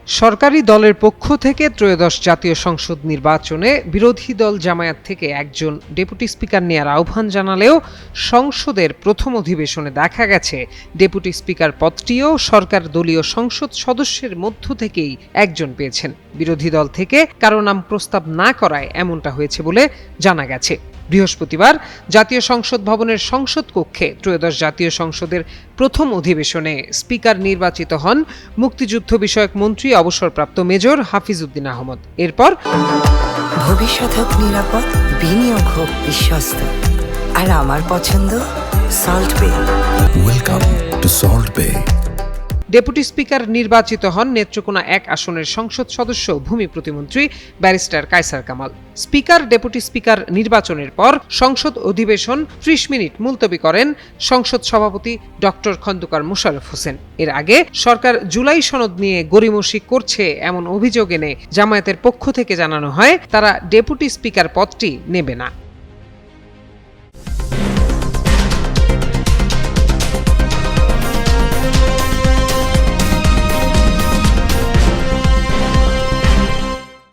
সরকারি দলের পক্ষ থেকে ত্রয়োদশ জাতীয় সংসদ নির্বাচনে বিরোধী দল জামায়াত থেকে একজন ডেপুটি স্পিকার নেয়ার আহ্বান জানালেও সংসদের প্রথম অধিবেশনে দেখা গেছে ডেপুটি স্পিকার পদটিও সরকার দলীয় সংসদ সদস্যের মধ্য থেকেই একজন পেয়েছেন। বিরোধী দল থেকে কারো নাম প্রস্তাব না করায় এমনটা হয়েছে বলে জানা গেছে। বৃহস্পতিবার জাতীয় সংসদ ভবনের সংসদ কক্ষে ত্রয়োদশ জাতীয় সংসদের প্রথম অধিবেশনে স্পিকার নির্বাচিত হন মুক্তিযুদ্ধ বিষয়ক মন্ত্রী অবসরপ্রাপ্ত মেজর হাফিজ উদ্দিন আহমদ। এরপর ভবিষ্যৎ হোক নিরাপদ, বিনিয়োগ হোক বিশ্বস্ত, আর আমার পছন্দ Salt Bae. Welcome to Salt Bae. Deputy speaker নির্বাচিত হন নেত্রকোনা 1 আসনের সংসদ সদস্য ভূমি প্রতিমন্ত্রী barrister Kaiser Kamal. Speaker deputy speaker নির্বাচনের পর সংসদ অধিবেশন 30 মিনিট মুলতবি করেন সংসদ সভাপতি ডক্টর খন্দকার মোশাররফ হোসেন। এর আগে সরকার জুলাই সনদ নিয়ে গড়িমসি করছে এমন অভিযোগ এনে জামায়াতের পক্ষ থেকে জানানো হয় তারা ডেপুটি স্পিকার পদটি নেবে না।